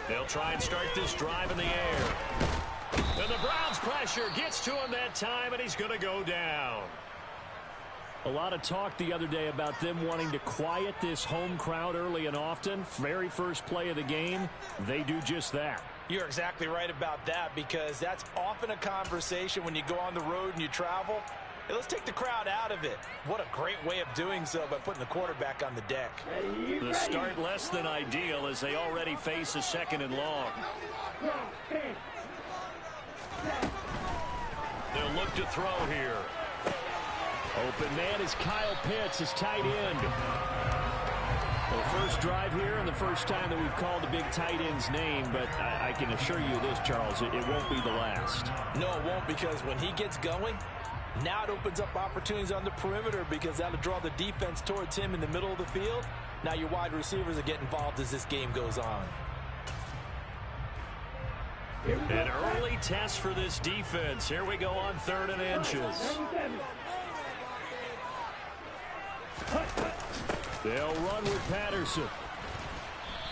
They'll try and start this drive in the air. And the Browns' pressure gets to him that time, and he's going to go down. A lot of talk the other day about them wanting to quiet this home crowd early and often. Very first play of the game, they do just that. You're exactly right about that, because that's often a conversation when you go on the road and you travel. Hey, let's take the crowd out of it. What a great way of doing so by putting the quarterback on the deck. The start less than ideal as they already face a 2nd and long. They'll look to throw here. Open man is Kyle Pitts, his tight end. Well, first drive here and the first time that we've called the big tight end's name, but I can assure you this, Charles, it won't be the last. No, it won't, because when he gets going, now it opens up opportunities on the perimeter, because that'll draw the defense towards him in the middle of the field. Now your wide receivers are getting involved as this game goes on. An early test for this defense. Here we go on 3rd and inches. They'll run with Patterson.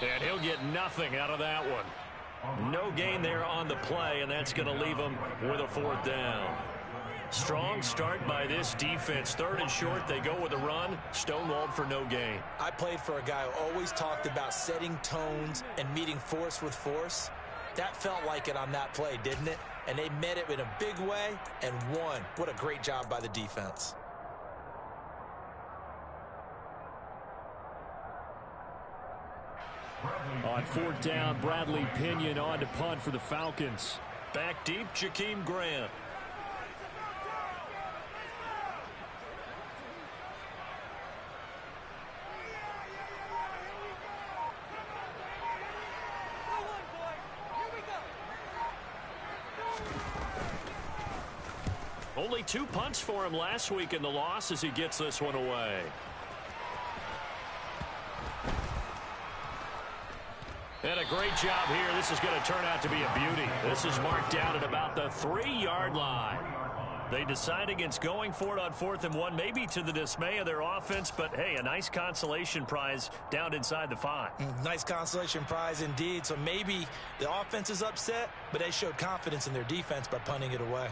And he'll get nothing out of that one. No gain there on the play, and that's going to leave him with a 4th down. Strong start by this defense. 3rd and short, they go with a run. Stonewalled for no gain. I played for a guy who always talked about setting tones and meeting force with force. That felt like it on that play, didn't it? And they met it in a big way and won. What a great job by the defense. On 4th down, Bradley Pinion on to punt for the Falcons. Back deep, Jakeem Grant. Only 2 punts for him last week in the loss as he gets this one away. And a great job here. This is going to turn out to be a beauty. This is marked down at about the 3-yard line. They decide against going for it on 4th and 1, maybe to the dismay of their offense, but hey, a nice consolation prize down inside the 5. Nice consolation prize indeed. So maybe the offense is upset, but they showed confidence in their defense by punting it away.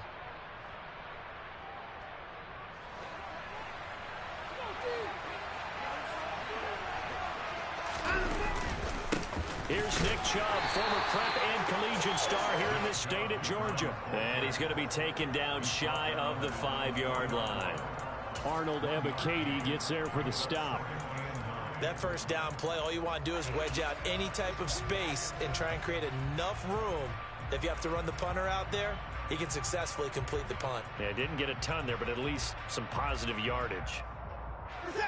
Here's Nick Chubb, former prep and collegiate star here in this state at Georgia. And he's going to be taken down shy of the 5-yard line. Arnold Ebiketie gets there for the stop. That first down play, all you want to do is wedge out any type of space and try and create enough room. If you have to run the punter out there, he can successfully complete the punt. Yeah, didn't get a ton there, but at least some positive yardage.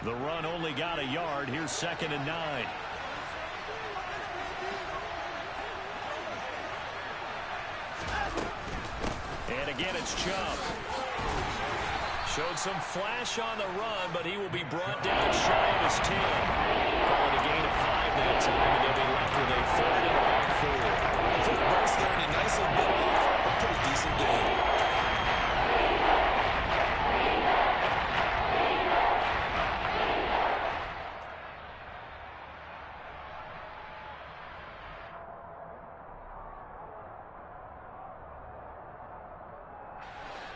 The run only got a yard. Here's 2nd and 9. And again, it's Chubb. Showed some flash on the run, but he will be brought down shy of his 10. Call it a gain of 5 that time, and they'll be left with a 3rd and about 4. For the Bucs there, and he nicely bit off a pretty decent game.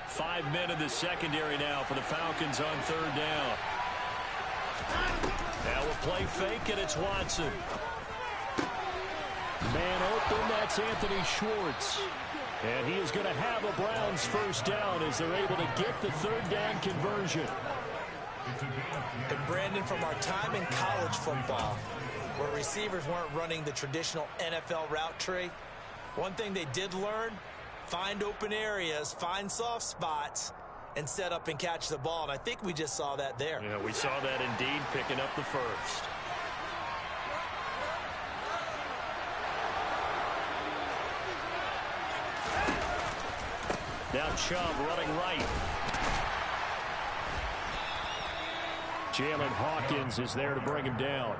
Five men in the secondary now for the Falcons on 3rd down. Now a play fake, and it's Watson. Man open, that's Anthony Schwartz. And he is going to have a Browns 1st down as they're able to get the 3rd down conversion. And Brandon, from our time in college football, where receivers weren't running the traditional NFL route tree, one thing they did learn: find open areas, find soft spots, and set up and catch the ball. And I think we just saw that there. Yeah, we saw that indeed, picking up the first. Now Chubb running right. Jalen Hawkins is there to bring him down.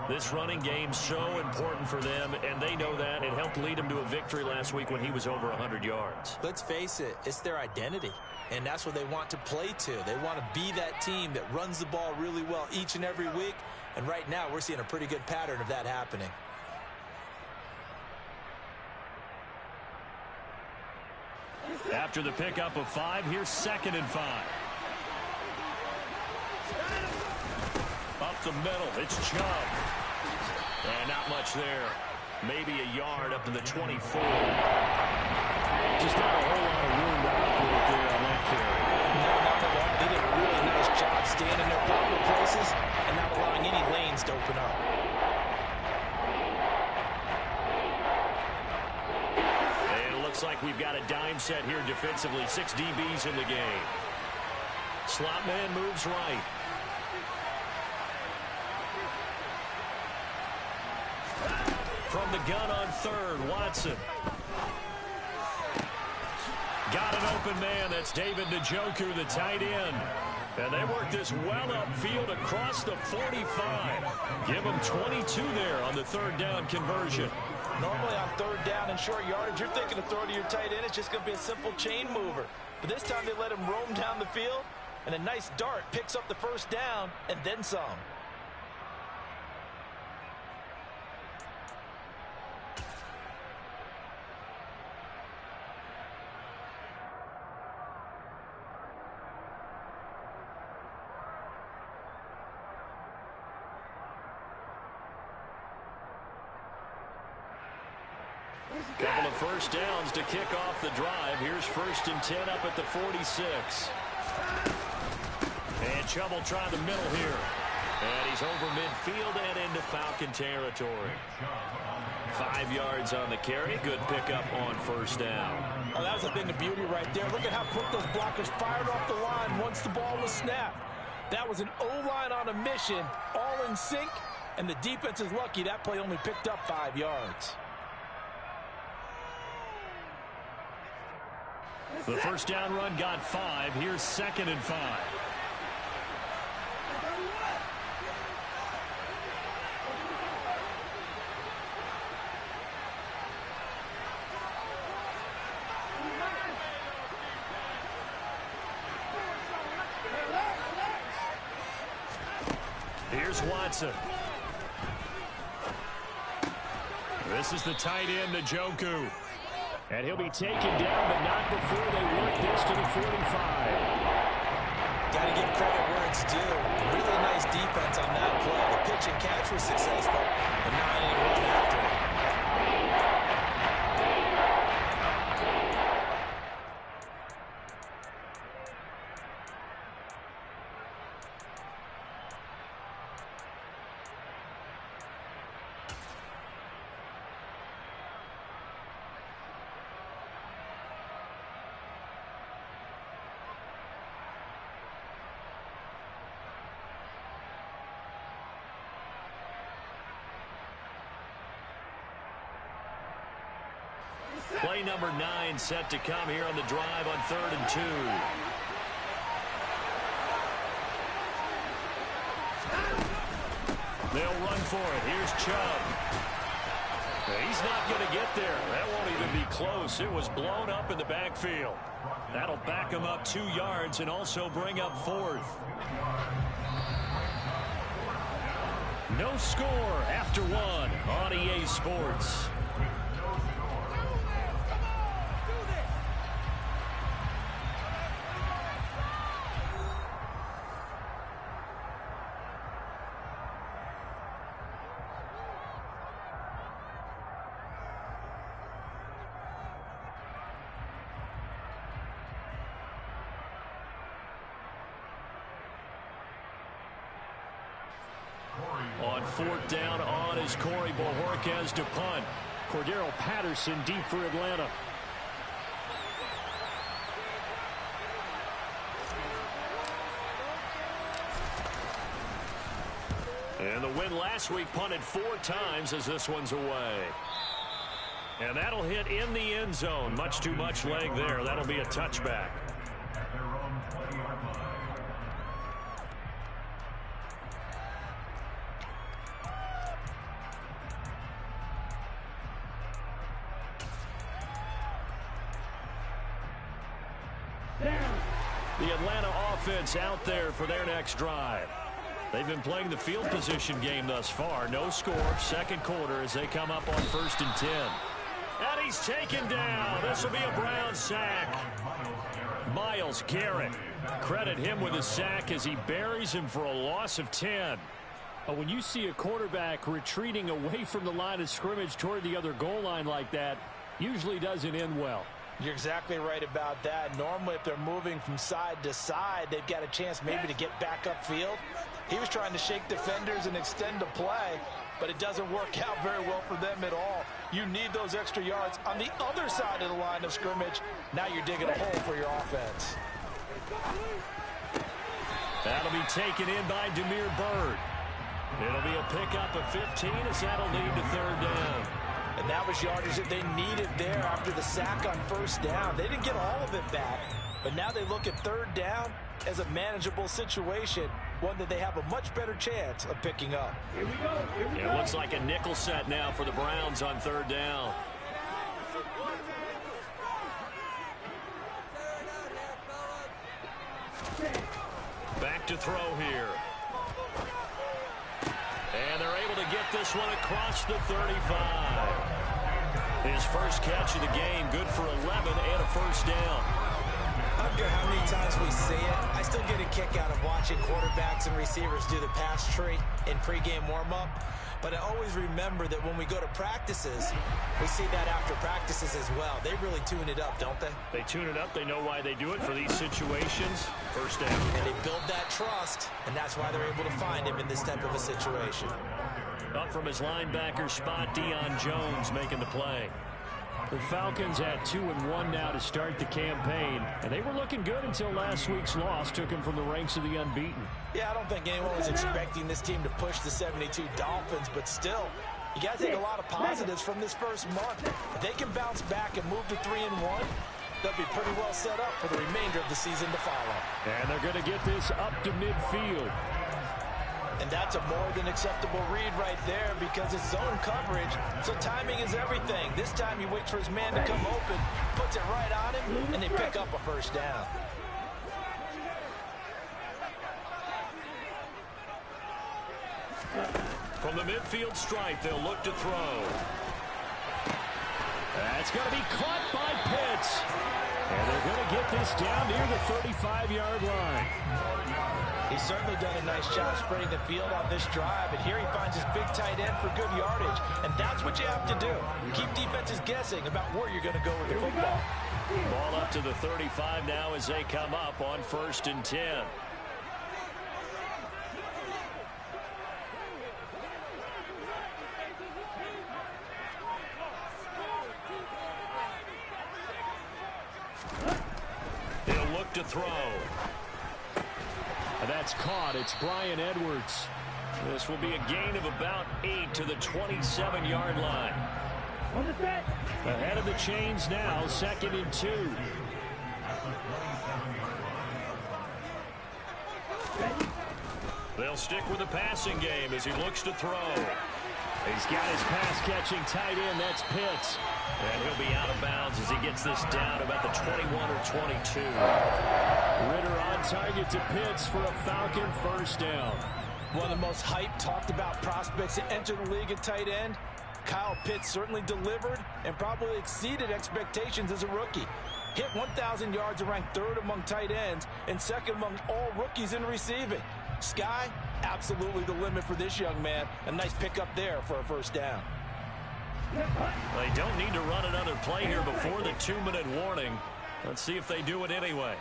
This running game's so important for them, and they know that. It helped lead them to a victory last week when he was over 100 yards. Let's face it, it's their identity, and that's what they want to play to. They want to be that team that runs the ball really well each and every week, and right now we're seeing a pretty good pattern of that happening. After the pickup of 5, here's 2nd and 5. Up the middle, it's Chubb. And not much there. Maybe a yard up to the 24. Just not a whole lot of room to operate there on that carry. No, not at all. They did a really nice job staying in their proper places and not allowing any lanes to open up. Looks like we've got a dime set here defensively. 6 DBs in the game. Slot man moves right. From the gun on 3rd, Watson. Got an open man. That's David Njoku, the tight end. And they work this well upfield across the 45. Give them 22 there on the 3rd down conversion. Normally on 3rd down and short yardage, you're thinking of throwing to your tight end. It's just going to be a simple chain mover. But this time they let him roam down the field, and a nice dart picks up the 1st down and then some. Couple of 1st downs to kick off the drive. Here's 1st and 10 up at the 46. And Chubb will try the middle here. And he's over midfield and into Falcon territory. 5 yards on the carry. Good pickup on 1st down. Oh, that was a thing of beauty right there. Look at how quick those blockers fired off the line once the ball was snapped. That was an O-line on a mission, all in sync, and the defense is lucky that play only picked up 5 yards. The 1st down run got 5. Here's 2nd and 5. Here's Watson. This is the tight end, Njoku. And he'll be taken down, but not before they work this to the 45. Got to give credit where it's due. Really nice defense on that play. The pitch and catch was successful, but not any run after it. Play number 9 set to come here on the drive on 3rd and 2. They'll run for it. Here's Chubb. He's not going to get there. That won't even be close. It was blown up in the backfield. That'll back him up 2 yards and also bring up 4th. No score after 1 on EA Sports. On 4th down, on is Corey Bojorquez to punt. Cordero Patterson deep for Atlanta. And the win last week punted 4 times as this one's away. And that'll hit in the end zone. Much too much leg there. That'll be a touchback. The Atlanta offense out there for their next drive. They've been playing the field position game thus far. No score, second quarter as they come up on 1st and 10. And he's taken down. This will be a Browns sack. Myles Garrett. Credit him with a sack as he buries him for a loss of 10. When you see a quarterback retreating away from the line of scrimmage toward the other goal line like that, usually doesn't end well. You're exactly right about that. Normally, if they're moving from side to side, they've got a chance maybe to get back upfield. He was trying to shake defenders and extend the play, but it doesn't work out very well for them at all. You need those extra yards on the other side of the line of scrimmage. Now you're digging a hole for your offense. That'll be taken in by Damiere Byrd. It'll be a pickup of 15 as that'll lead to 3rd down. And that was yardage that they needed there after the sack on 1st down. They didn't get all of it back, but now they look at 3rd down as a manageable situation, one that they have a much better chance of picking up. Here we go. It looks like a nickel set now for the Browns on 3rd down. Back to throw here. And they're able to get this one across the 35. His first catch of the game, good for 11 and a 1st down. I don't care how many times we see it, I still get a kick out of watching quarterbacks and receivers do the pass tree in pregame warm-up. But I always remember that when we go to practices, we see that after practices as well. They really tune it up, don't they? They tune it up. They know why they do it for these situations. 1st down. And they build that trust, and that's why they're able to find him in this type of a situation. Up from his linebacker spot, Deion Jones making the play. The Falcons at 2-1 now to start the campaign, and they were looking good until last week's loss took them from the ranks of the unbeaten. Yeah, I don't think anyone was expecting this team to push the 72 Dolphins, but still, you got to take a lot of positives from this first month. If they can bounce back and move to 3-1, they'll be pretty well set up for the remainder of the season to follow. And they're going to get this up to midfield. And that's a more than acceptable read right there because it's zone coverage, so timing is everything. This time he waits for his man to come open, puts it right on him, and they pick up a 1st down. From the midfield stripe, they'll look to throw. That's going to be caught by Pitts. And they're going to get this down near the 35-yard line. He's certainly done a nice job spreading the field on this drive, and here he finds his big tight end for good yardage, and that's what you have to do. Keep defenses guessing about where you're going to go with the football. Ball up to the 35 now as they come up on 1st and 10. He'll look to throw. That's caught. It's Bryan Edwards. This will be a gain of about 8 to the 27-yard line. Ahead of the chains now, 2nd and 2. They'll stick with the passing game as he looks to throw. He's got his pass-catching tight end. That's Pitts. And he'll be out of bounds as he gets this down about the 21 or 22. Ritter on target to Pitts for a Falcon 1st down. One of the most hyped, talked about prospects to enter the league at tight end. Kyle Pitts certainly delivered and probably exceeded expectations as a rookie. Hit 1,000 yards and ranked 3rd among tight ends and 2nd among all rookies in receiving. Sky, absolutely the limit for this young man. A nice pickup there for a 1st down. They don't need to run another play here before the 2-minute warning. Let's see if they do it anyway.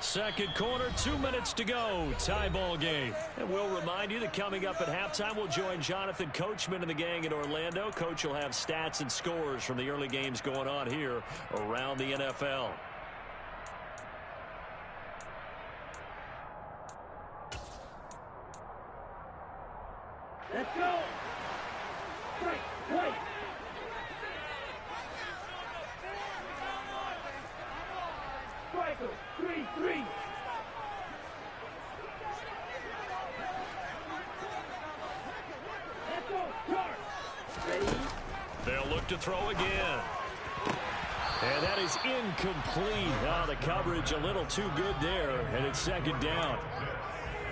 Second quarter, 2 minutes to go. Tie ball game. And we'll remind you that coming up at halftime, we'll join Jonathan Coachman and the gang in Orlando. Coach will have stats and scores from the early games going on here around the NFL. Let's go. Right. Striker, 3-3. Let's go. Start. Ready? They'll look to throw again. And that is incomplete. Oh, the coverage a little too good there, and it's second down.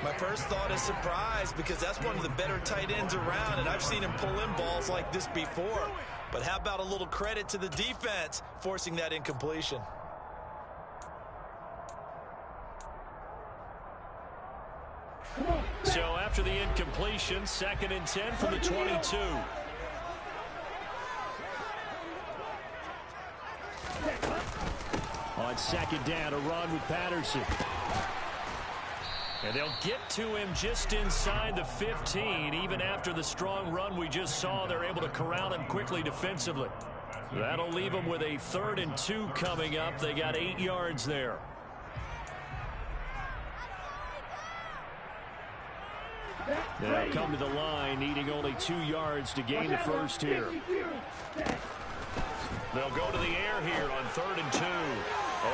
My first thought is surprise, because that's one of the better tight ends around, and I've seen him pull in balls like this before. But how about a little credit to the defense forcing that incompletion? So after the incompletion, 2nd and 10 from the 22. On 2nd down, a run with Patterson. And they'll get to him just inside the 15. Even after the strong run we just saw, they're able to corral him quickly defensively. That'll leave them with a 3rd and 2 coming up. They got 8 yards there. They'll come to the line, needing only 2 yards to gain the first here. They'll go to the air here on 3rd and 2.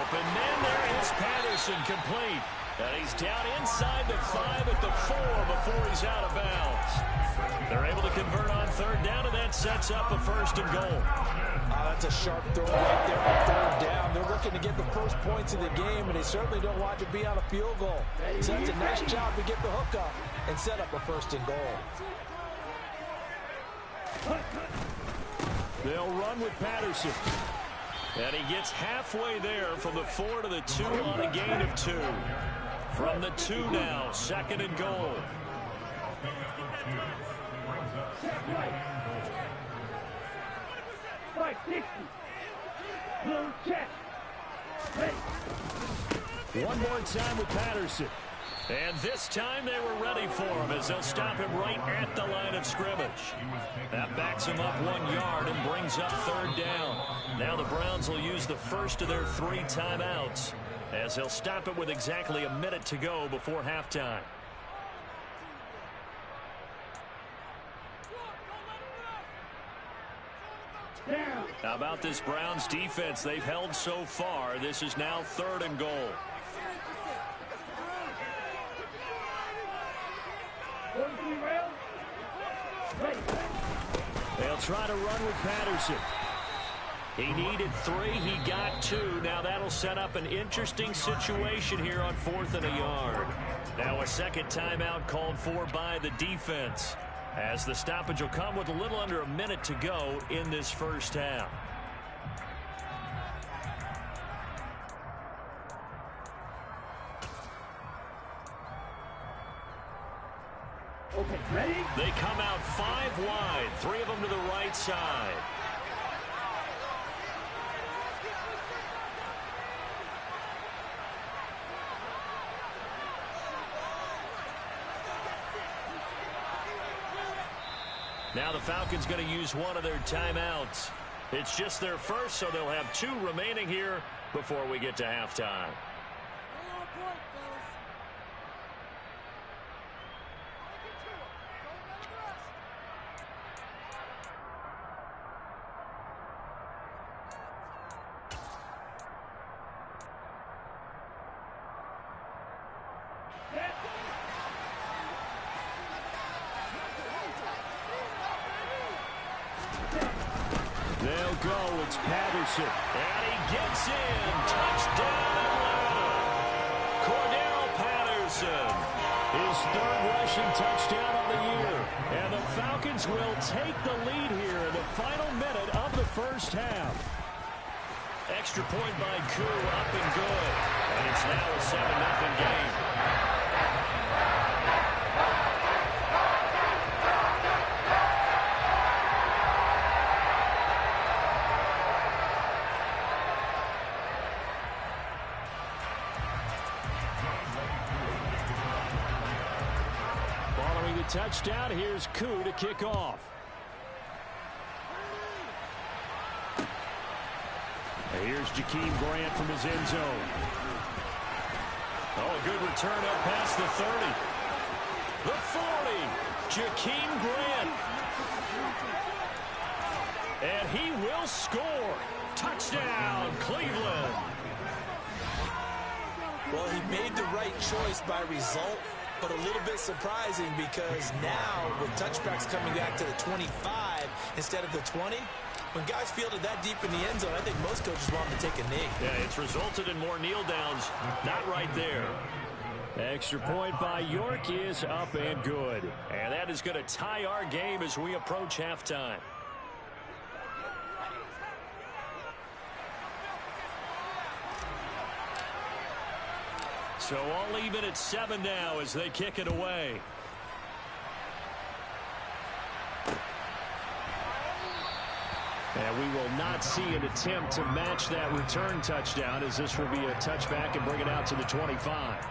Open man, there is Patterson, complete. And he's down inside the 5 at the 4 before he's out of bounds. They're able to convert on 3rd down, and that sets up a 1st and goal. That's a sharp throw right there on 3rd down. They're looking to get the first points of the game, and they certainly don't want to be on a field goal. So that's a nice job to get the hook up and set up a 1st and goal. They'll run with Patterson. And he gets halfway there from the 4 to the 2 on a gain of 2. From the 2 now, 2nd and goal. Right, 60. Little check. One more time with Patterson. And this time they were ready for him as they'll stop him right at the line of scrimmage. That backs him up 1 yard and brings up 3rd down. Now the Browns will use the first of their 3 timeouts as they'll stop it with exactly a minute to go before halftime. How about this Browns defense they've held so far? This is now 3rd and goal. They'll try to run with Patterson. He needed 3. He got 2. Now that'll set up an interesting situation here on 4th and a yard. Now a second timeout called for by the defense, as the stoppage will come with a little under a minute to go in this first half. Okay, ready? They come out 5 wide, 3 of them to the right side. Now the Falcons going to use one of their timeouts. It's just their first, so they'll have 2 remaining here before we get to halftime. They'll go. It's Patterson. And he gets in. Touchdown, Atlanta. Cordero Patterson. His 3rd rushing touchdown of the year. And the Falcons will take the lead here in the final minute of the first half. Extra point by Koo, up and good. And it's now a 7-0 game. Touchdown. Here's Koo to kick off. And here's Jakeem Grant from his end zone. Oh, a good return up past the 30. The 40. Jakeem Grant. And he will score. Touchdown, Cleveland. Well, he made the right choice by result, but a little bit surprising because now with touchbacks coming back to the 25 instead of the 20, When guys fielded that deep in the end zone, I think most coaches want them to take a knee. Yeah, it's resulted in more kneel downs. Not right there. Extra point by York is up and good. And that is going to tie our game as we approach halftime. So all even at 7 now as they kick it away. And we will not see an attempt to match that return touchdown, as this will be a touchback and bring it out to the 25.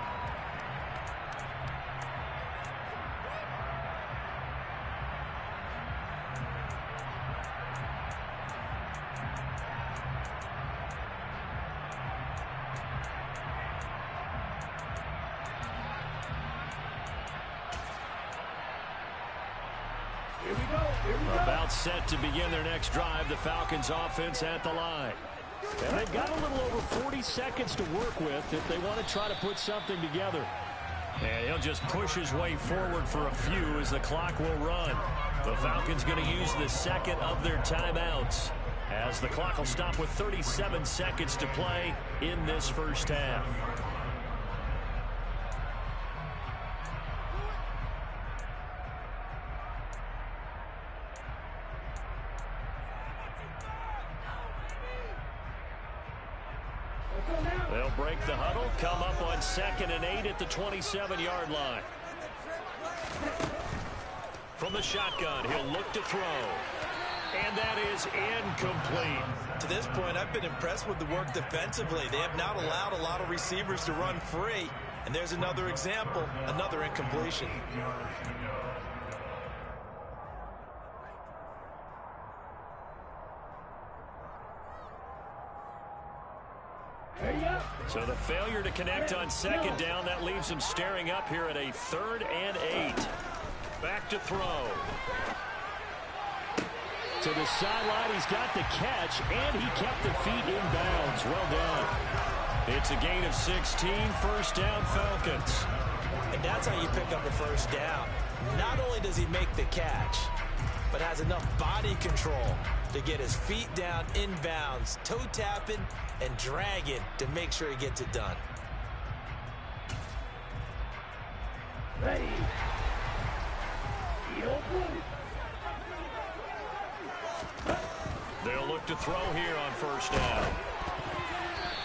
About set to begin their next drive, the Falcons offense at the line. And they've got a little over 40 seconds to work with if they want to try to put something together. And he'll just push his way forward for a few as the clock will run. The Falcons going to use the second of their timeouts as the clock will stop with 37 seconds to play in this first half. They'll break the huddle, come up on 2nd and 8 at the 27-yard line. From the shotgun, he'll look to throw. And that is incomplete. To this point, I've been impressed with the work defensively. They have not allowed a lot of receivers to run free. And there's another example, another incompletion. So the failure to connect on 2nd down, that leaves him staring up here at a 3rd and 8. Back to throw. To the sideline, he's got the catch, and he kept the feet in bounds. Well done. It's a gain of 16, first down Falcons. And that's how you pick up a first down. Not only does he make the catch, but has enough body control to get his feet down in bounds, toe tapping and dragging to make sure he gets it done. Ready. They'll look to throw here on first down.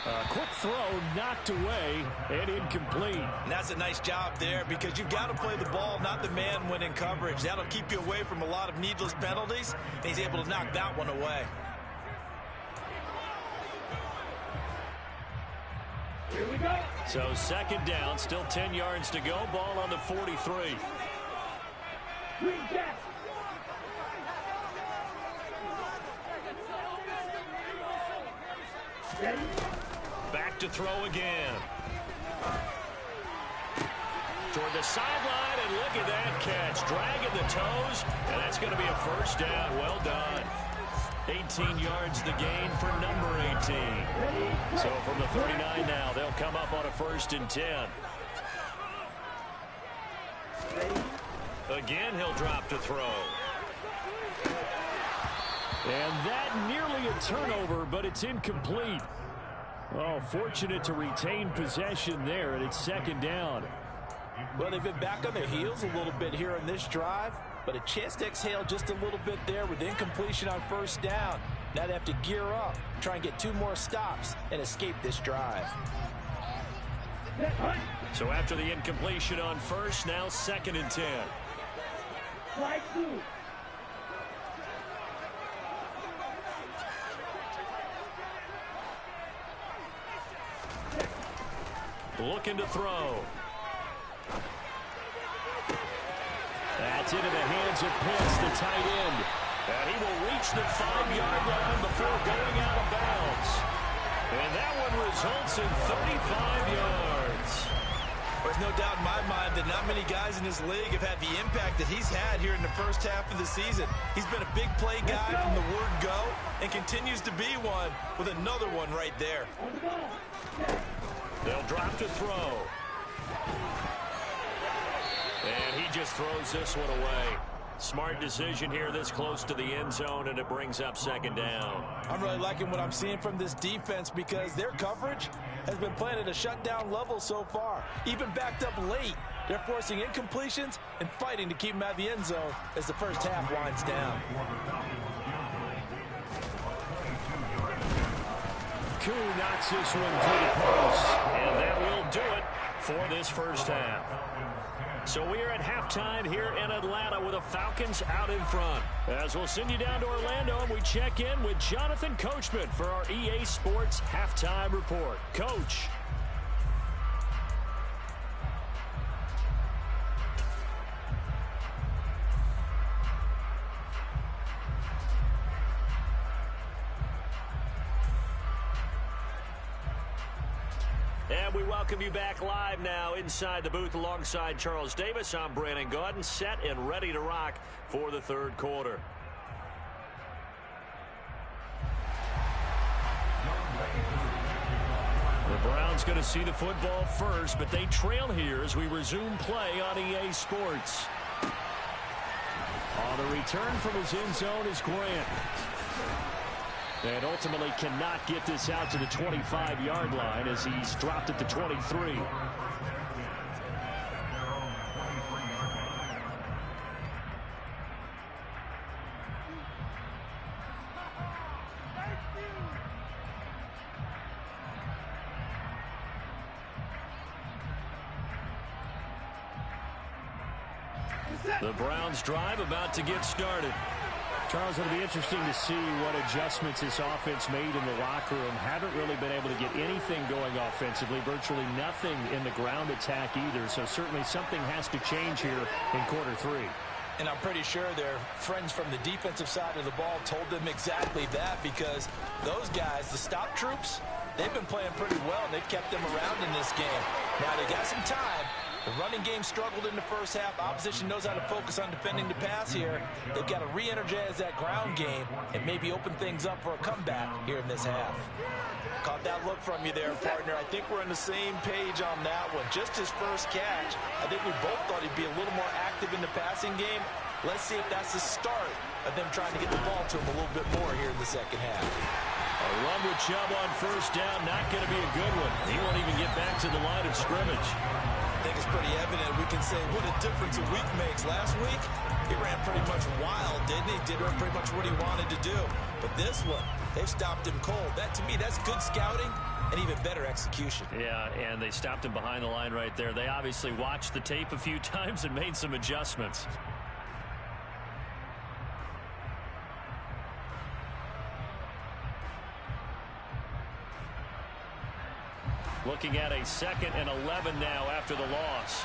A quick throw knocked away and incomplete. And that's a nice job there because you've got to play the ball, not the man when in coverage. That'll keep you away from a lot of needless penalties, and he's able to knock that one away. Here we go. So 2nd down, still 10 yards to go. Ball on the 43. Green Jack. Ready. Back to throw again. Toward the sideline, and look at that catch. Dragging the toes, and that's going to be a first down. Well done. 18 yards the gain for number 18. So from the 39 now, they'll come up on a 1st and 10. Again, he'll drop to throw. And that nearly a turnover, but it's incomplete. Oh, fortunate to retain possession there, and it's 2nd down. Well, they've been back on their heels a little bit here on this drive, but a chance to exhale just a little bit there with incompletion on first down. Now they have to gear up, try and get 2 more stops, and escape this drive. So after the incompletion on first, now 2nd and 10. Flag 2. Looking to throw. That's into the hands of Pitts, the tight end. And he will reach the 5-yard line before going out of bounds. And that one results in 35 yards. There's no doubt in my mind that not many guys in this league have had the impact that he's had here in the first half of the season. He's been a big play guy from the word go and continues to be one with another one right there. They'll drop to throw. And he just throws this one away. Smart decision here this close to the end zone, and it brings up second down. I'm really liking what I'm seeing from this defense because their coverage has been playing at a shutdown level so far. Even backed up late, they're forcing incompletions and fighting to keep them out of the end zone as the first half winds down. Koo knocks this one through the post, and that will do it for this first half. So we are at halftime here in Atlanta with the Falcons out in front. As we'll send you down to Orlando, and we check in with Jonathan Coachman for our EA Sports Halftime Report. Coach. And we welcome you back live now inside the booth alongside Charles Davis. I'm Brandon Gaudin, set and ready to rock for the third quarter. The Browns going to see the football first, but they trail here as we resume play on EA Sports. On the return from his end zone is Grant. And ultimately cannot get this out to the 25-yard line as he's dropped at the 23. The Browns drive about to get started. Charles, it'll be interesting to see what adjustments this offense made in the locker room. Haven't really been able to get anything going offensively, virtually nothing in the ground attack either. So certainly something has to change here in quarter three. And I'm pretty sure their friends from the defensive side of the ball told them exactly that, because those guys, the stop troops, they've been playing pretty well, and they've kept them around in this game. Now they got some time. The running game struggled in the first half. Opposition knows how to focus on defending the pass here. They've got to re-energize that ground game and maybe open things up for a comeback here in this half. Caught that look from you there, partner. I think we're on the same page on that one. Just his first catch. I think we both thought he'd be a little more active in the passing game. Let's see if that's the start of them trying to get the ball to him a little bit more here in the second half. A run with Chubb on first down, not going to be a good one. He won't even get back to the line of scrimmage. I think it's pretty evident. We can say what a difference a week makes. Last week, he ran pretty much wild, didn't he? Did pretty much what he wanted to do. But this one, they've stopped him cold. That, to me, that's good scouting and even better execution. Yeah, and they stopped him behind the line right there. They obviously watched the tape a few times and made some adjustments. Looking at a 2nd and 11 now after the loss.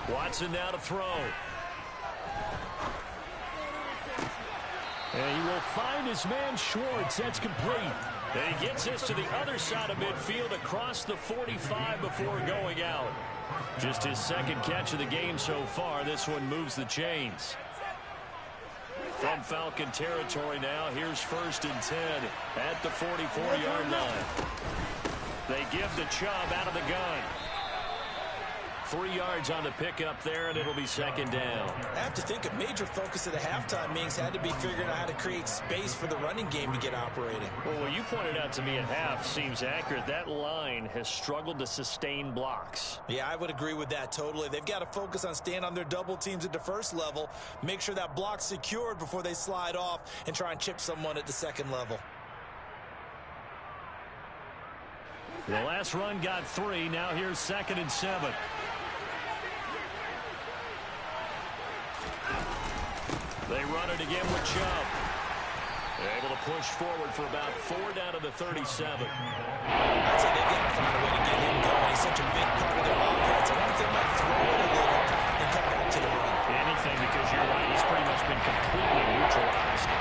Watson now to throw. And he will find his man Schwartz. That's complete. And he gets this to the other side of midfield across the 45 before going out. Just his 2nd catch of the game so far. This one moves the chains. From Falcon territory now, here's 1st and 10 at the 44-yard line. They give the Chubb out of the gun. 3 yards on the pickup there, and it'll be 2nd down. I have to think a major focus of the halftime meetings had to be figuring out how to create space for the running game to get operating. Well, what you pointed out to me at half seems accurate. That line has struggled to sustain blocks. Yeah, I would agree with that totally. They've got to focus on staying on their double teams at the first level, make sure that block's secured before they slide off and try and chip someone at the 2nd level. The last run got 3. Now here's 2nd and 7. They run it again with Chubb. They're able to push forward for about 4 down to the 37. I'd say they've got to find a way to get him going. He's such a big part of their offense. I wonder if they might throw it a little and come back to the run. Anything, because you're right. He's pretty much been completely neutralized.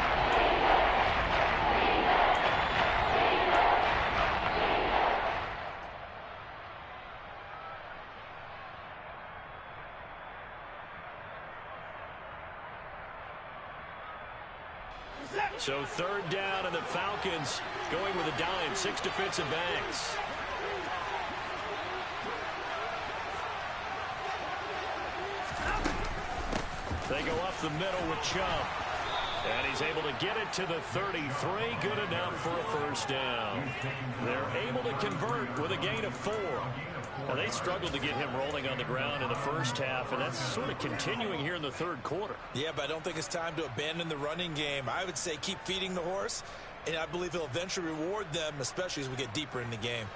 So third down, and the Falcons going with a dime, 6 defensive backs. They go up the middle with Chubb. And he's able to get it to the 33. Good enough for a first down. They're able to convert with a gain of 4. Now, they struggled to get him rolling on the ground in the first half, and that's sort of continuing here in the third quarter. Yeah, but I don't think it's time to abandon the running game. I would say keep feeding the horse, and I believe he'll eventually reward them, especially as we get deeper in the game.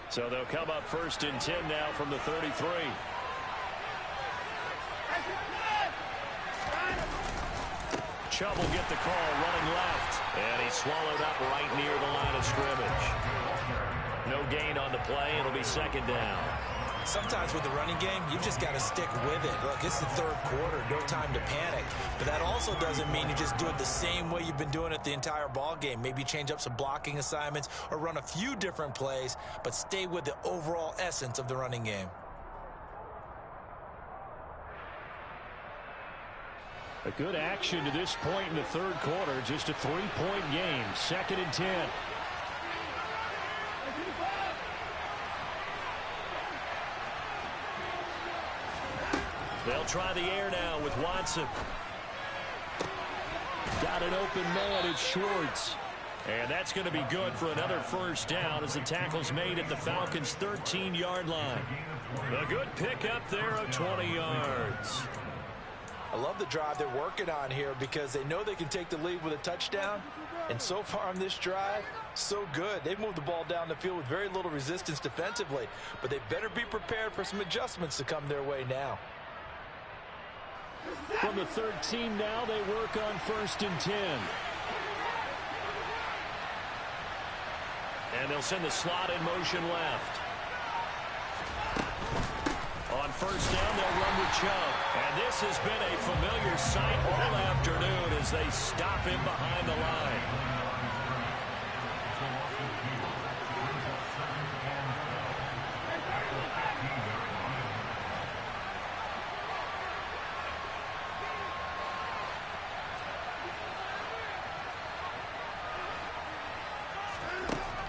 So they'll come up 1st and 10 now from the 33. Chubb will get the call running left. And he's swallowed up right near the line of scrimmage. No gain on the play. It'll be 2nd down. Sometimes with the running game, you've just got to stick with it. Look, it's the third quarter, no time to panic. But that also doesn't mean you just do it the same way you've been doing it the entire ball game. Maybe change up some blocking assignments or run a few different plays, but stay with the overall essence of the running game. A good action to this point in the third quarter. Just a 3-point game. 2nd and 10. They'll try the air now with Watson. Got an open man. It's Schwartz. And that's going to be good for another first down as the tackle's made at the Falcons' 13-yard line. A good pickup there of 20 yards. I love the drive they're working on here because they know they can take the lead with a touchdown. And so far on this drive, so good. They've moved the ball down the field with very little resistance defensively. But they better be prepared for some adjustments to come their way now. From the 13 now, they work on 1st and 10. And they'll send the slot in motion left. On 1st down, they'll run with Chubb. And this has been a familiar sight all afternoon as they stop him behind the line.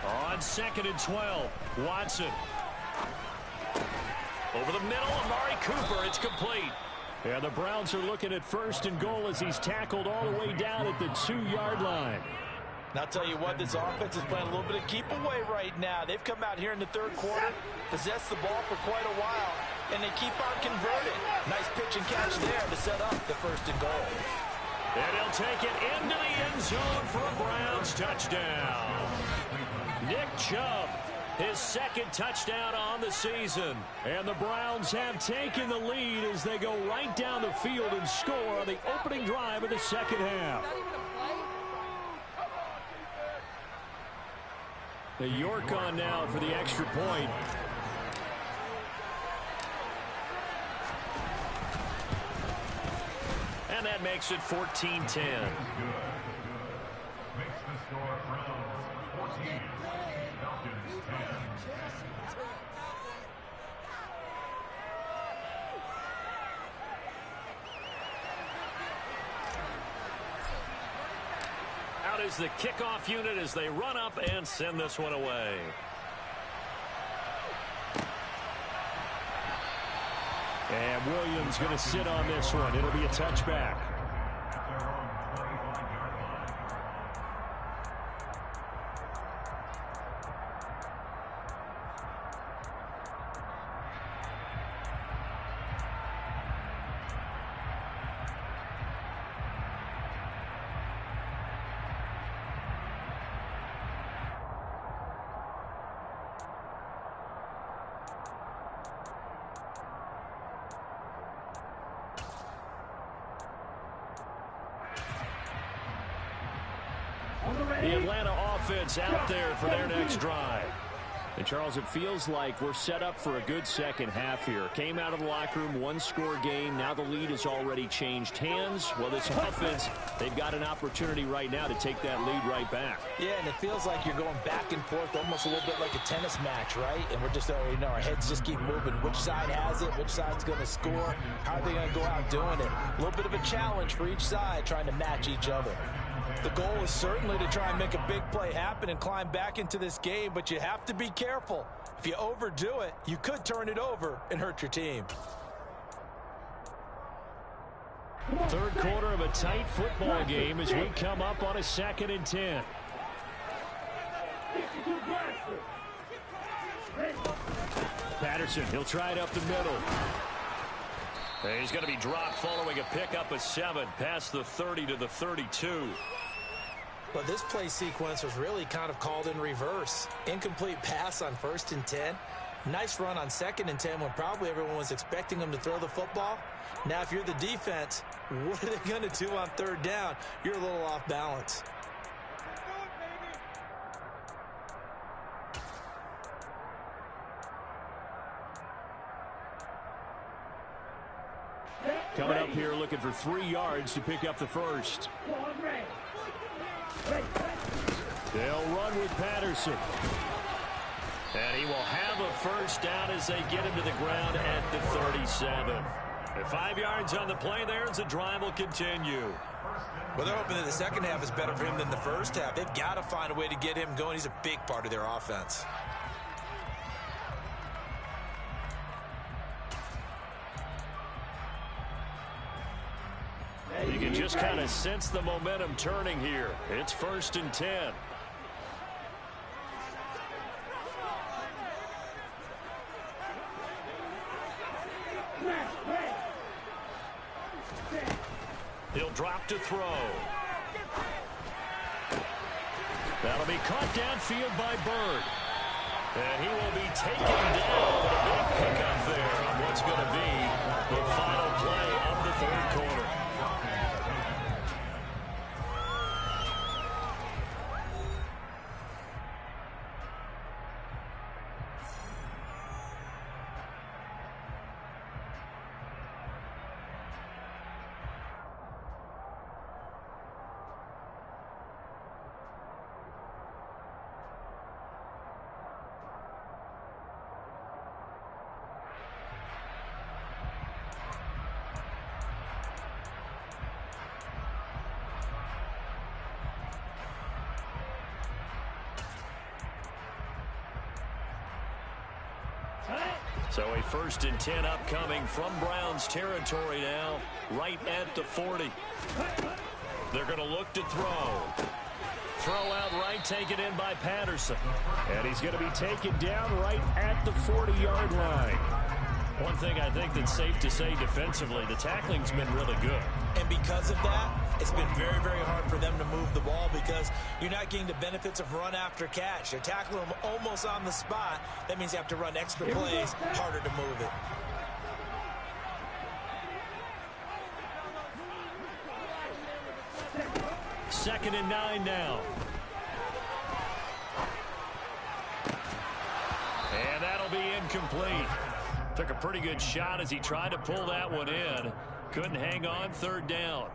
On 2nd and 12, Watson. Over the middle, Amari Cooper. It's complete. And the Browns are looking at 1st and goal as he's tackled all the way down at the 2-yard line. And I'll tell you what, this offense is playing a little bit of keep away right now. They've come out here in the third quarter, possessed the ball for quite a while, and they keep on converting. Nice pitch and catch there to set up the 1st and goal. And he'll take it into the end zone for a Browns touchdown. Nick Chubb, his 2nd touchdown on the season. And the Browns have taken the lead as they go right down the field and score on the opening drive of the 2nd half. The York on now for the extra point. And that makes it 14-10. Out is the kickoff unit as they run up and send this one away. And Williams going to sit on this one. It'll be a touchback. The Atlanta offense out there for their next drive. And, Charles, it feels like we're set up for a good second half here. Came out of the locker room, one-score game. Now the lead has already changed hands. Well, this offense, they've got an opportunity right now to take that lead right back. Yeah, and it feels like you're going back and forth almost a little bit like a tennis match, right? And we're just already know our heads just keep moving. Which side has it? Which side's going to score? How are they going to go out doing it? A little bit of a challenge for each side trying to match each other. The goal is certainly to try and make a big play happen and climb back into this game, but you have to be careful. If you overdo it, you could turn it over and hurt your team. Third quarter of a tight football game as we come up on a 2nd and 10. Patterson, he'll try it up the middle. And he's going to be dropped following a pickup of 7 past the 30 to the 32. But this play sequence was really kind of called in reverse. Incomplete pass on 1st and 10. Nice run on 2nd and 10 when probably everyone was expecting him to throw the football. Now, if you're the defense, what are they going to do on 3rd down? You're a little off balance. Coming up here looking for 3 yards to pick up the first. They'll run with Patterson. And he will have a first down as they get him to the ground at the 37. 5 yards on the play there as the drive will continue. Well, they're hoping that the second half is better for him than the first half. They've got to find a way to get him going. He's a big part of their offense. You can just kind of sense the momentum turning here. It's 1st and 10. He'll drop to throw. That'll be caught downfield by Bird. And he will be taken down. But a big pickup there on what's going to be the final play of the 3rd quarter. So a 1st and 10 upcoming from Browns territory now, right at the 40. They're going to look to throw. Throw out right, taken in by Patterson. And he's going to be taken down right at the 40-yard line. One thing I think that's safe to say defensively, the tackling's been really good. And because of that, it's been very, very hard for them to move the ball because you're not getting the benefits of run after catch. You're tackling them almost on the spot. That means you have to run extra plays, harder to move it. Second and 9 now. And that'll be incomplete. Took a pretty good shot as he tried to pull that one in. Couldn't hang on, 3rd down.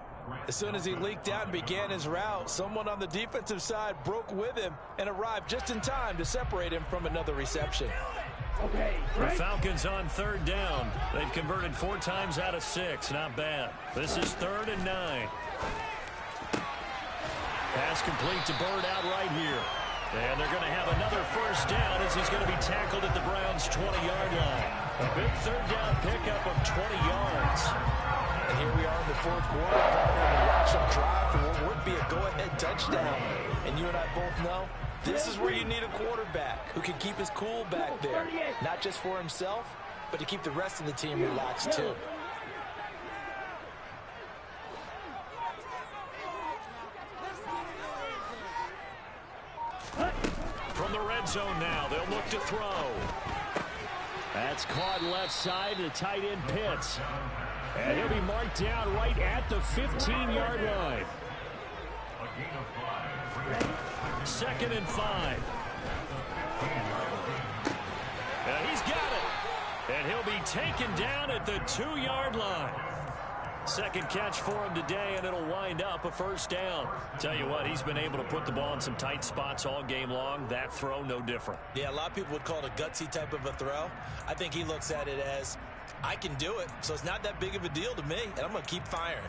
As soon as he leaked out and began his route, someone on the defensive side broke with him and arrived just in time to separate him from another reception. The Falcons on 3rd down. They've converted 4 times out of 6. Not bad. This is 3rd and 9. Pass complete to Bird out right here. And they're going to have another first down as he's going to be tackled at the Browns' 20-yard line. A big 3rd down pickup of 20 yards. And here we are in the 4th quarter. Partner, watch them drive for what would be a go-ahead touchdown. And you and I both know this is where you need a quarterback who can keep his cool back there. Not just for himself, but to keep the rest of the team relaxed too. From the red zone now, they'll look to throw. That's caught left side to the tight end Pitts. And he'll be marked down right at the 15-yard line. 2nd and 5. And he's got it. And he'll be taken down at the 2-yard line. Second catch for him today, and it'll wind up a first down. Tell you what, he's been able to put the ball in some tight spots all game long. That throw, no different. Yeah, a lot of people would call it a gutsy type of a throw. I think he looks at it as, I can do it, so it's not that big of a deal to me, and I'm going to keep firing.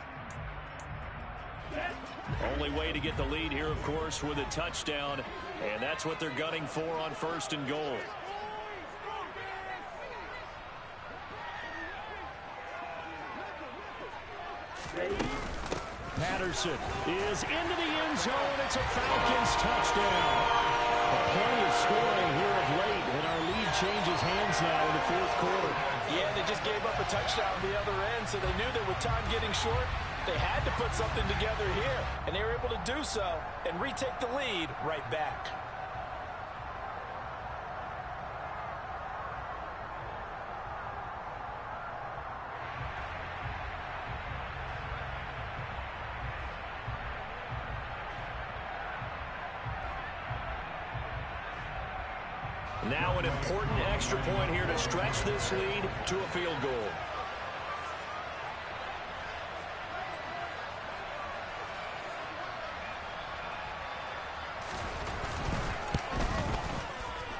Only way to get the lead here, of course, with a touchdown, and that's what they're gunning for on 1st and goal. Patterson is into the end zone. It's a Falcons touchdown. Plenty of scoring here of late, and our lead changes hands now in the 4th quarter. Yeah, they just gave up a touchdown the other end, so they knew that with time getting short, they had to put something together here, and they were able to do so and retake the lead right back. Now an important extra point here to stretch this lead to a field goal.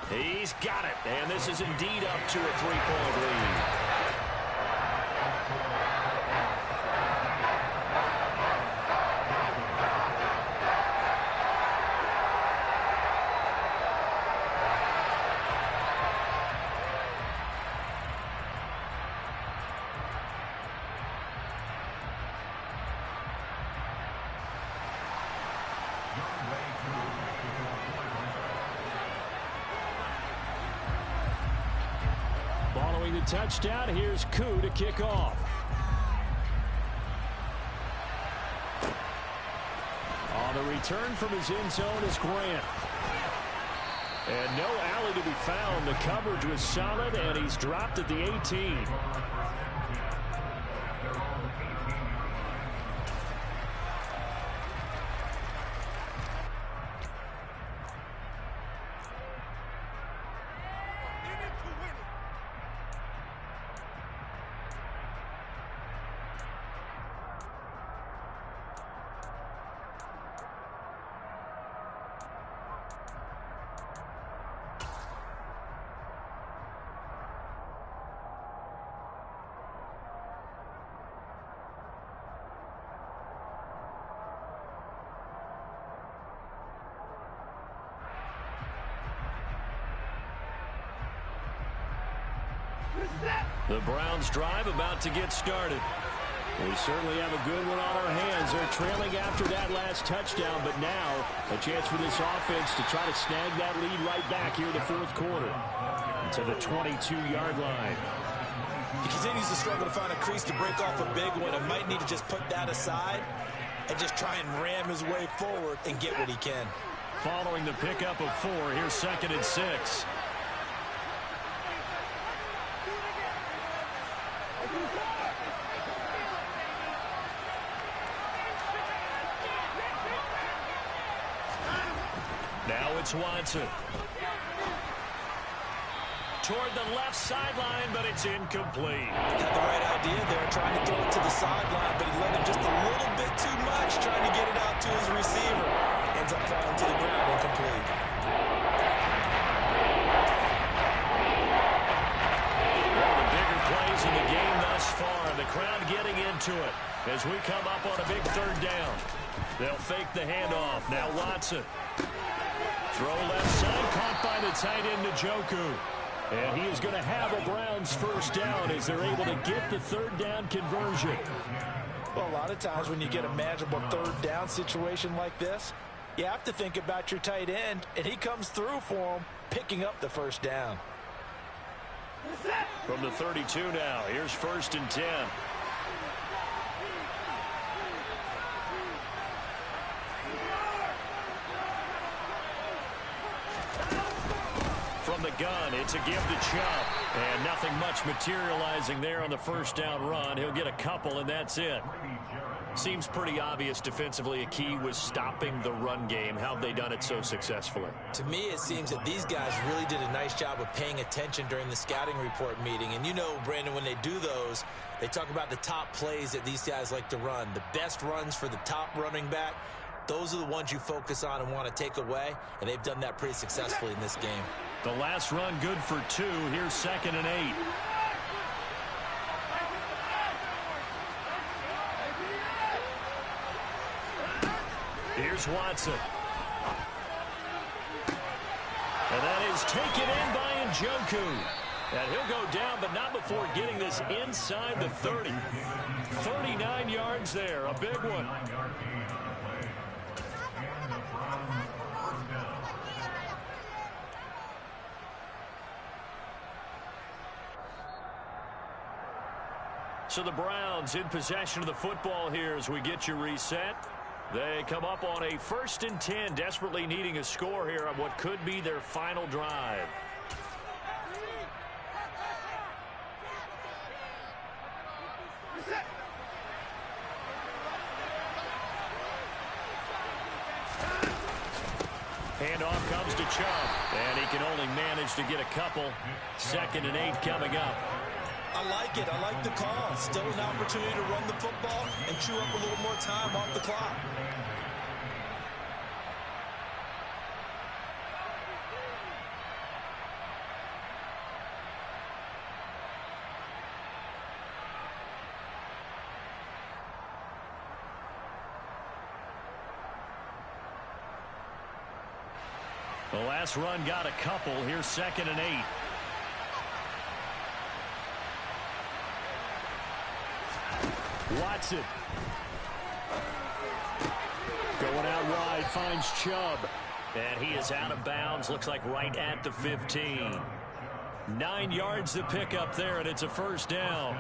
He's got it, and this is indeed up to a 3-point lead. Following the touchdown, here's Koo to kick off. On the return from his end zone is Grant. And no alley to be found. The coverage was solid, and he's dropped at the 18. The Browns drive about to get started. We certainly have a good one on our hands. They're trailing after that last touchdown, but now a chance for this offense to try to snag that lead right back here in the 4th quarter to the 22-yard line. He continues to struggle to find a crease to break off a big one and might need to just put that aside and just try and ram his way forward and get what he can. Following the pickup of 4, here's 2nd and 6. Now it's Watson. Toward the left sideline, but it's incomplete. Had the right idea there, trying to throw it to the sideline, but he let him just a little bit too much, trying to get it out to his receiver. Ends up falling to the ground, incomplete. One of the bigger plays in the game thus far. The crowd getting into it as we come up on a big 3rd down. They'll fake the handoff. Now Watson. Throw left side, caught by the tight end Njoku. And he is going to have a Browns first down as they're able to get the 3rd down conversion. Well, a lot of times when you get a manageable 3rd down situation like this, you have to think about your tight end, and he comes through for him, picking up the first down. From the 32 now, here's 1st and 10. From the gun, it's a give to Chubb. And nothing much materializing there on the first down run. He'll get a couple, and that's it. Seems pretty obvious defensively a key was stopping the run game. How have they done it so successfully? To me, it seems that these guys really did a nice job of paying attention during the scouting report meeting. And you know, Brandon, when they do those, they talk about the top plays that these guys like to run. The best runs for the top running back, those are the ones you focus on and want to take away. And they've done that pretty successfully in this game. The last run good for 2. Here's 2nd and 8. Here's Watson. And that is taken in by Njoku. And he'll go down, but not before getting this inside the 30. 39 yards there, a big one. So the Browns in possession of the football here as we get you reset. They come up on a 1st and 10, desperately needing a score here on what could be their final drive. Handoff comes to Chubb, and he can only manage to get a couple. 2nd and 8 coming up. I like it. I like the call. Still an opportunity to run the football and chew up a little more time off the clock. The last run got a couple. Here's 2nd and 8. Watson. Going out wide, finds Chubb. And he is out of bounds, looks like right at the 15. 9 yards to pick up there, and it's a 1st down.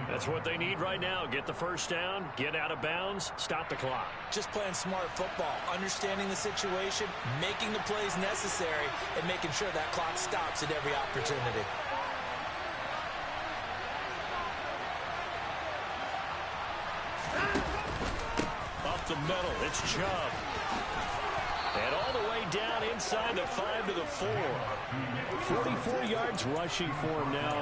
That's what they need right now. Get the 1st down, get out of bounds, stop the clock. Just playing smart football, understanding the situation, making the plays necessary, and making sure that clock stops at every opportunity. The middle, it's Chubb. And all the way down inside the 5 to the 4. 44 yards rushing for him now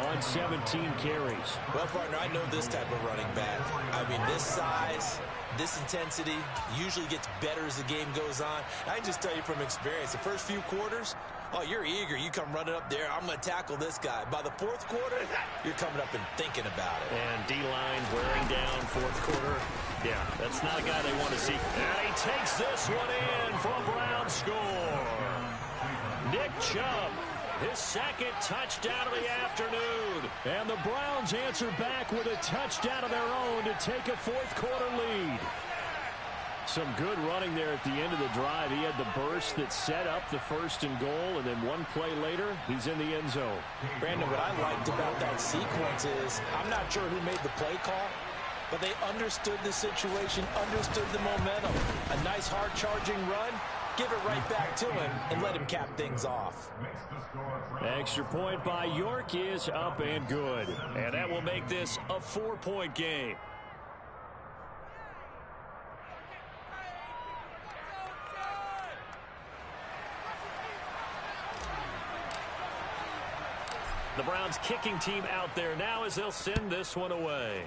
on 17 carries. Well, partner, I know this type of running back. I mean, this size, this intensity usually gets better as the game goes on. I can just tell you from experience, the first few quarters, oh, you're eager. You come running up there. I'm going to tackle this guy. By the 4th quarter, you're coming up and thinking about it. And D-line wearing down 4th quarter. Yeah, that's not a guy they want to see. And he takes this one in for a Brown score. Nick Chubb, his 2nd touchdown of the afternoon. And the Browns answer back with a touchdown of their own to take a 4th quarter lead. Some good running there at the end of the drive. He had the burst that set up the 1st and goal, and then one play later, he's in the end zone. Brandon, what I liked about that sequence is I'm not sure who made the play call, but they understood the situation, understood the momentum. A nice hard-charging run, give it right back to him, and let him cap things off. Extra point by York is up and good. And that will make this a 4-point game. The Browns kicking team out there now as they'll send this one away.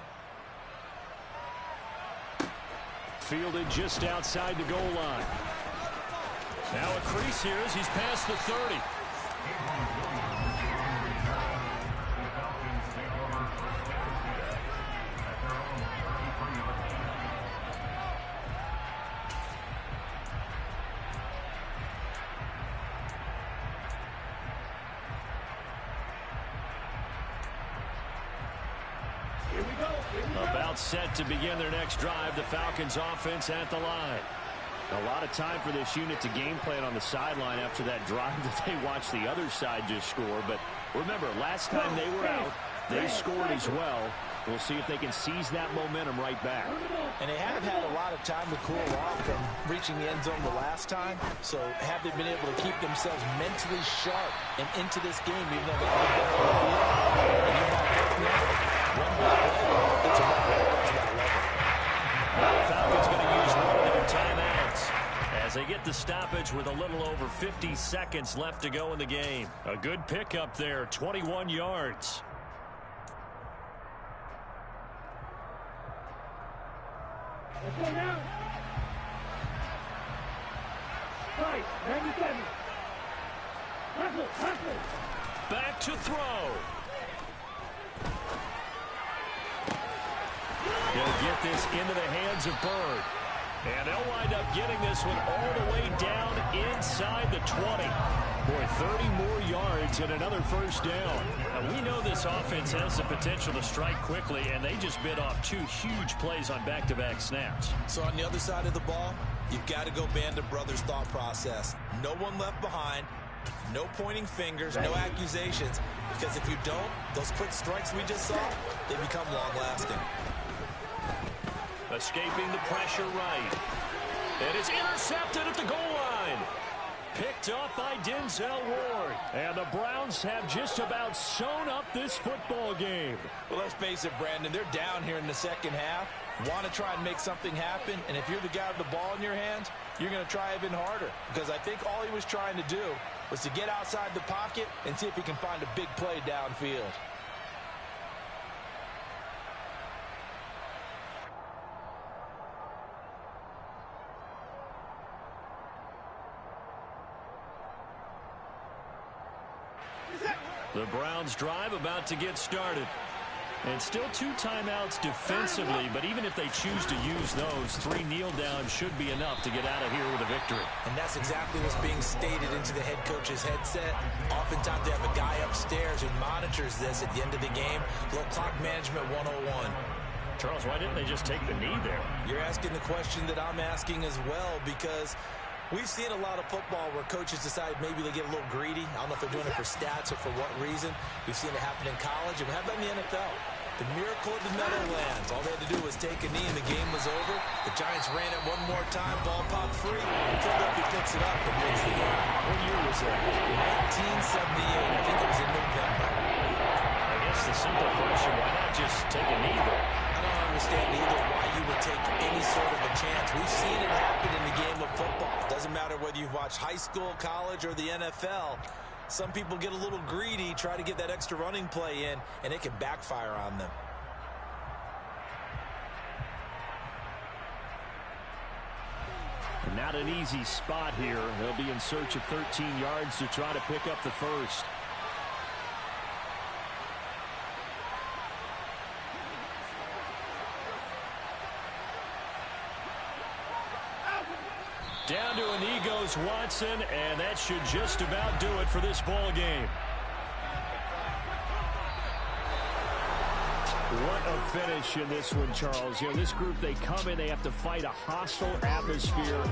Fielded just outside the goal line. Now a crease here as he's past the 30. About set to begin their next drive. The Falcons offense at the line. A lot of time for this unit to game plan on the sideline after that drive that they watched the other side just score. But remember, last time they were out, they scored as well. We'll see if they can seize that momentum right back. And they have had a lot of time to cool off from reaching the end zone the last time. So have they been able to keep themselves mentally sharp and into this game, even though they've been better on the field? And you have one ball play, it's a ball to that level. as they get the stoppage with a little over 50 seconds left to go in the game. A good pickup there, 21 yards. Let's go now. 97. Hustle. Back to throw. He'll get this into the hands of Bird. And they'll wind up getting this one all the way down inside the 20. Boy, 30 more yards and another first down. And we know this offense has the potential to strike quickly, and they just bit off 2 huge plays on back-to-back snaps. So on the other side of the ball, you've got to go Band of Brothers thought process. No one left behind, no pointing fingers, no accusations, because if you don't, those quick strikes we just saw, they become long-lasting. Escaping the pressure right. And it's intercepted at the goal line. Picked up by Denzel Ward. And the Browns have just about sewn up this football game. Well, let's face it, Brandon, they're down here in the second half. Want to try and make something happen, and if you're the guy with the ball in your hands, you're going to try even harder. Because I think all he was trying to do was to get outside the pocket and see if he can find a big play downfield. The Browns drive about to get started. And still 2 timeouts defensively, but even if they choose to use those, 3 kneel downs should be enough to get out of here with a victory. And that's exactly what's being stated into the head coach's headset. Oftentimes they have a guy upstairs who monitors this at the end of the game. Little clock management 101. Charles, why didn't they just take the knee there? You're asking the question that I'm asking as well, because we've seen a lot of football where coaches decide maybe they get a little greedy. I don't know if they're doing it for stats or for what reason. We've seen it happen in college, and we have that in the NFL. The miracle of the Meadowlands. All they had to do was take a knee, and the game was over. The Giants ran it one more time. Ball popped free. Philadelphia picks it up and wins the game. What year was that? 1978. I think it was in November. I guess the simple question, why not just take a knee there? I don't understand either why you would take any sort of a chance. We've seen it happen in the game of football. Doesn't matter whether you've watched high school, college, or the NFL. Some people get a little greedy, try to get that extra running play in, and it can backfire on them. Not an easy spot here. They'll be in search of 13 yards to try to pick up the first. Down to a knee goes Watson, and that should just about do it for this ball game. What a finish in this one, Charles. You know, this group, they come in, they have to fight a hostile atmosphere.